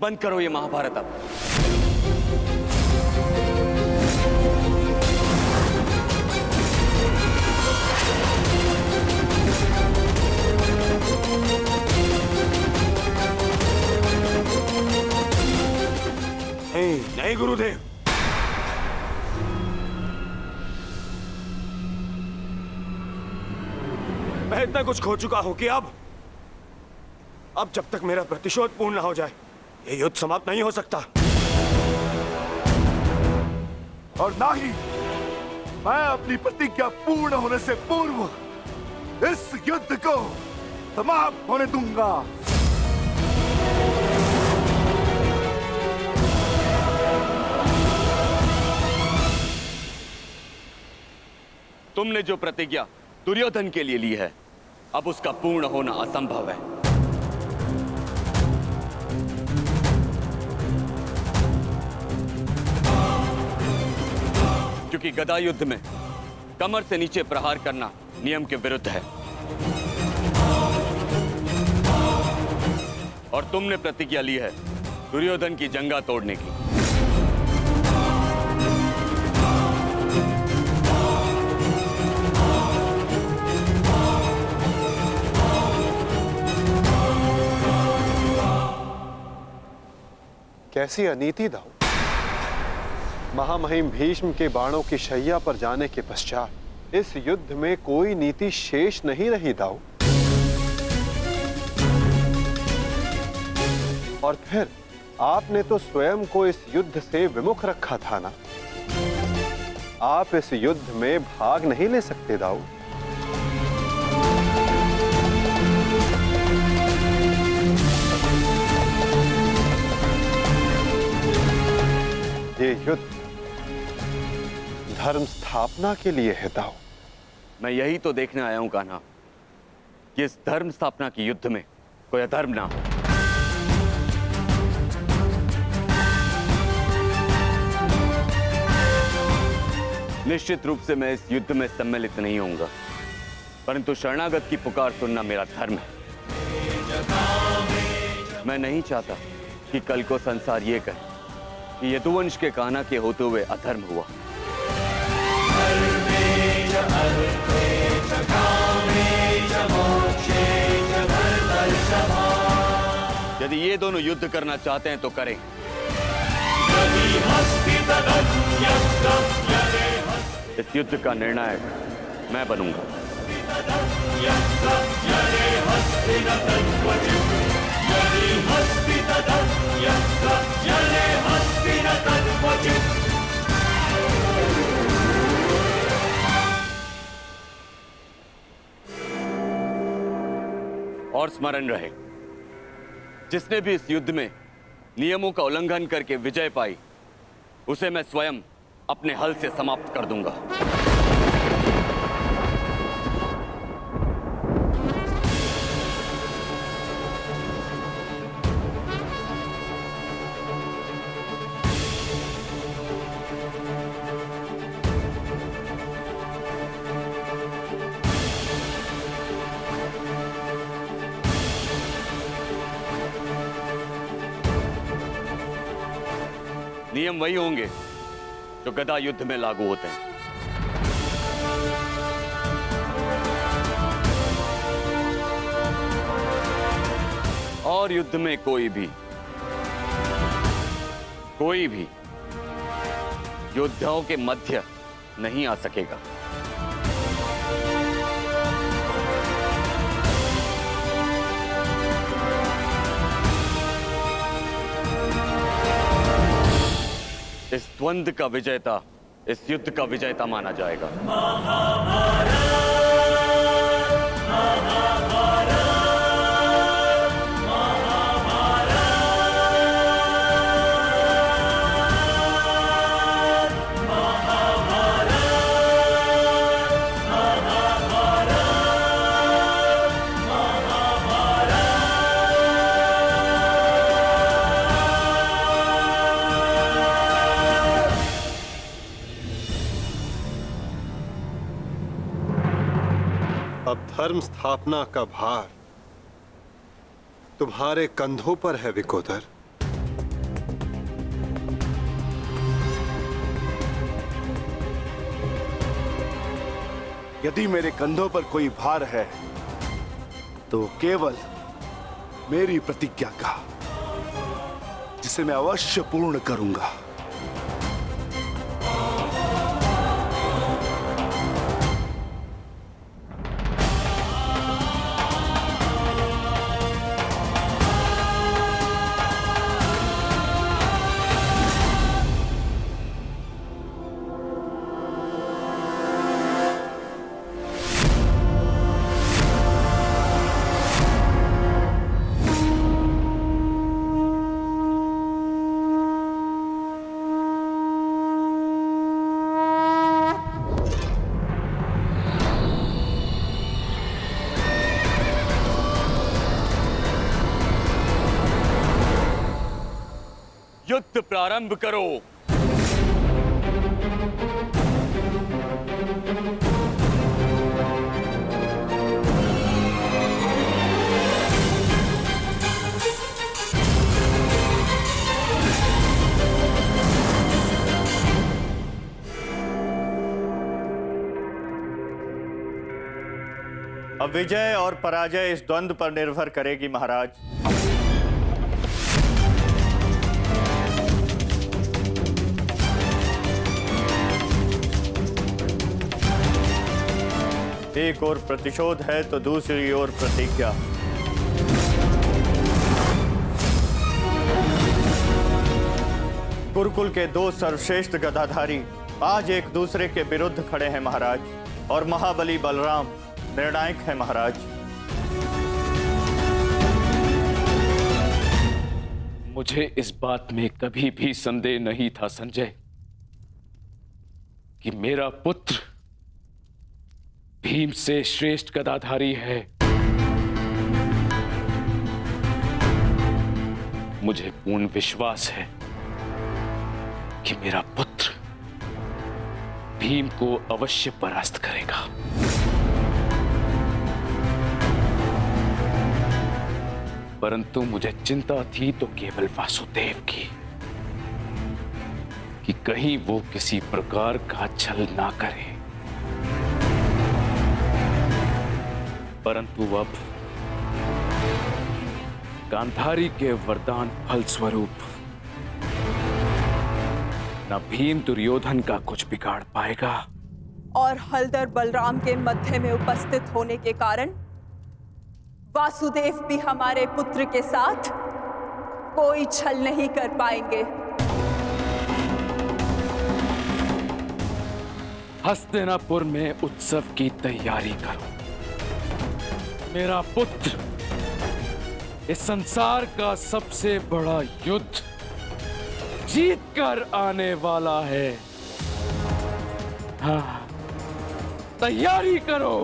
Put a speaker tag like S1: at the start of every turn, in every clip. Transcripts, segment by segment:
S1: बंद करो ये महाभारत अब।
S2: नहीं गुरुदेव, मैं इतना कुछ खो चुका हूं कि अब जब तक मेरा प्रतिशोध पूर्ण ना हो जाए ये युद्ध समाप्त नहीं हो सकता।
S3: और ना ही मैं अपनी प्रतिज्ञा पूर्ण होने से पूर्व इस युद्ध को समाप्त होने दूंगा।
S1: तुमने जो प्रतिज्ञा दुर्योधन के लिए ली है, अब उसका पूर्ण होना असंभव है। क्योंकि गदा युद्ध में कमर से नीचे प्रहार करना नियम के विरुद्ध है। और तुमने प्रतिज्ञा ली है दुर्योधन की जंगा तोड़ने की।
S4: कैसी अनीति दाऊ। महामहिम भीष्म के बाणों की शैया पर जाने के पश्चात इस युद्ध में कोई नीति शेष नहीं रही दाऊ। और फिर आपने तो स्वयं को इस युद्ध से विमुख रखा था ना। आप इस युद्ध में भाग नहीं ले सकते दाऊ। ये युद्ध धर्म स्थापना के लिए है दाऊ।
S1: मैं यही तो देखने आया हूं कान्हा कि इस धर्म स्थापना के युद्ध में कोई अधर्म ना हो। निश्चित रूप से मैं इस युद्ध में सम्मिलित नहीं होऊंगा, परंतु शरणागत की पुकार सुनना मेरा धर्म है। मैं नहीं चाहता कि कल को संसार ये कहे कि यदुवंश के कान्हा के होते हुए अधर्म हुआ। यदि ये दोनों युद्ध करना चाहते हैं तो करें। इस युद्ध का निर्णायक मैं बनूंगा। और स्मरण रहे, जिसने भी इस युद्ध में नियमों का उल्लंघन करके विजय पाई, उसे मैं स्वयं अपने हल से समाप्त कर दूंगा। नियम वही होंगे जो गदा युद्ध में लागू होते हैं। और युद्ध में कोई भी योद्धाओं के मध्य नहीं आ सकेगा। इस द्वंद्व का विजेता इस युद्ध का विजेता माना जाएगा।
S4: अब धर्म स्थापना का भार तुम्हारे कंधों पर है विकोदर।
S3: यदि मेरे कंधों पर कोई भार है तो केवल मेरी प्रतिज्ञा का, जिसे मैं अवश्य पूर्ण करूंगा।
S1: युद्ध प्रारंभ करो।
S5: अब विजय और पराजय इस द्वंद्व पर निर्भर करेगी महाराज। एक ओर प्रतिशोध है तो दूसरी ओर प्रतिज्ञा। गुरुकुल के दो सर्वश्रेष्ठ गदाधारी आज एक दूसरे के विरुद्ध खड़े हैं महाराज, और महाबली बलराम निर्णायक है महाराज।
S6: मुझे इस बात में कभी भी संदेह नहीं था संजय कि मेरा पुत्र भीम से श्रेष्ठ गदाधारी है। मुझे पूर्ण विश्वास है कि मेरा पुत्र भीम को अवश्य परास्त करेगा। परंतु मुझे चिंता थी तो केवल वासुदेव की, कि कहीं वो किसी प्रकार का छल ना करे। परंतु अब गांधारी के वरदान फलस्वरूप न भीम दुर्योधन का कुछ बिगाड़ पाएगा,
S7: और हलधर बलराम के मध्य में उपस्थित होने के कारण वासुदेव भी हमारे पुत्र के साथ कोई छल नहीं कर पाएंगे।
S6: हस्तिनापुर में उत्सव की तैयारी करो। मेरा पुत्र इस संसार का सबसे बड़ा युद्ध जीत कर आने वाला है। हाँ, तैयारी करो।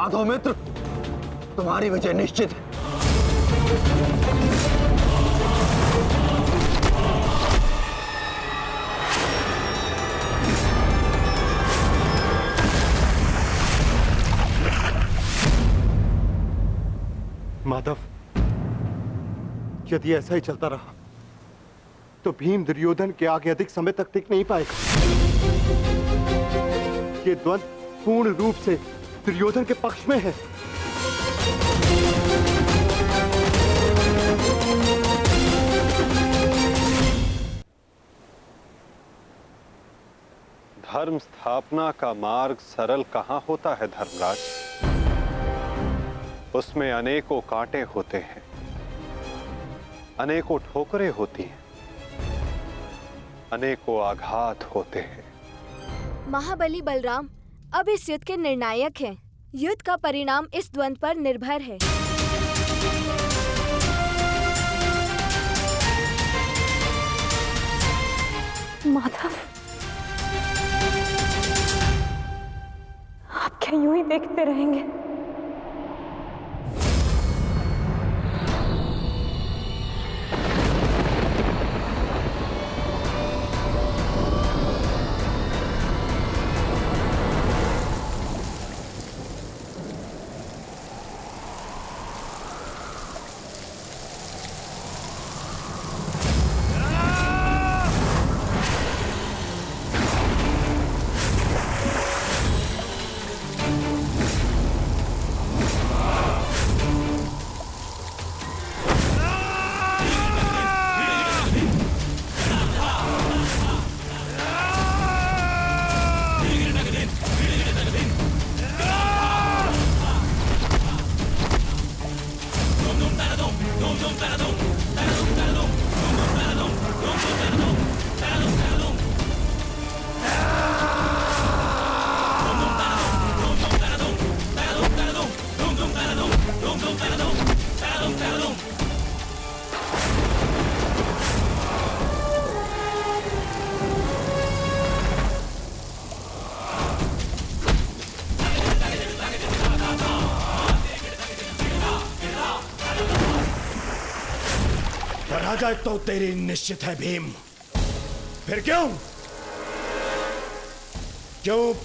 S4: माधव मित्र, तुम्हारी विजय निश्चित है।
S3: माधव, यदि ऐसा ही चलता रहा तो भीम दुर्योधन के आगे अधिक समय तक टिक नहीं पाएगा। ये द्वंद्व पूर्ण रूप से दुर्योधन के पक्ष में है।
S4: धर्म स्थापना का मार्ग सरल कहां होता है धर्मराज? उसमें अनेकों कांटे होते हैं, अनेकों ठोकरें होती हैं, अनेकों आघात होते हैं।
S8: महाबली बलराम अब इस युद्ध के निर्णायक हैं। युद्ध का परिणाम इस द्वंद्व पर निर्भर है।
S7: माधव, आप क्या यूं ही देखते रहेंगे?
S2: पराजय तो तेरी निश्चित है भीम। फिर क्यों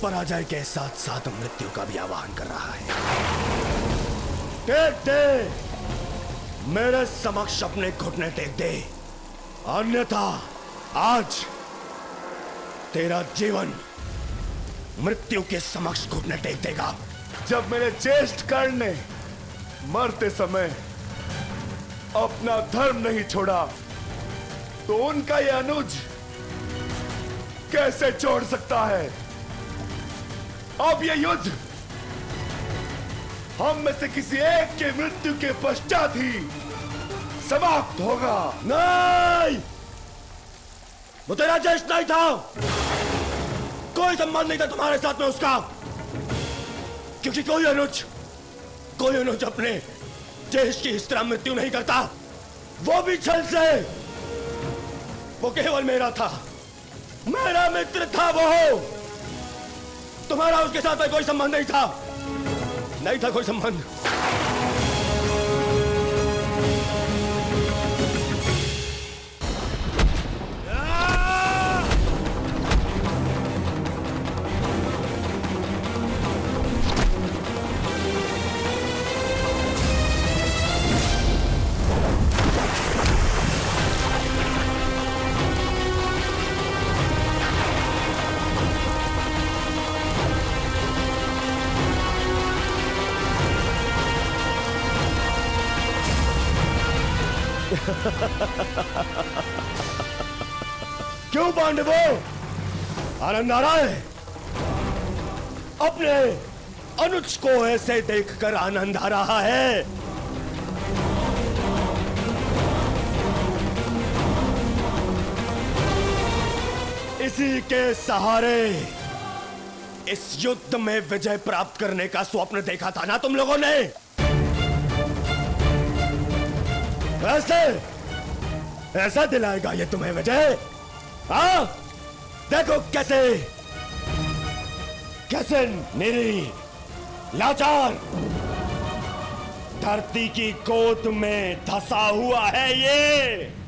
S2: पराजय के साथ साथ मृत्यु का भी आह्वान कर रहा है? टेक दे, मेरे समक्ष अपने घुटने टेक दे, अन्यथा आज तेरा जीवन मृत्यु के समक्ष घुटने टेक देगा।
S3: जब मेरे ज्येष्ठ कर्ण ने मरते समय अपना धर्म नहीं छोड़ा, तो उनका यह अनुज कैसे छोड़ सकता है? अब यह युद्ध हम में से किसी एक के मृत्यु के पश्चात ही समाप्त होगा।
S2: नहीं, वो तेरा ज्येष्ठ नहीं था, कोई संबंध नहीं था तुम्हारे साथ में उसका, क्योंकि कोई अनुज अपने ज्येष्ठ की इस तरह मृत्यु नहीं करता, वो भी छल से। वो केवल मेरा था, मेरा मित्र था वो। तुम्हारा उसके साथ में कोई संबंध नहीं था कोई संबंध। क्यों पांडवों, आनंद आ रहा है? अपने अनुज को ऐसे देखकर आनंद आ रहा है? इसी के सहारे इस युद्ध में विजय प्राप्त करने का स्वप्न देखा था ना तुम लोगों ने? ऐसा दिलाएगा ये तुम्हें विजय? हाँ, देखो कैसे लाचार, धरती की गोद में धंसा हुआ है ये।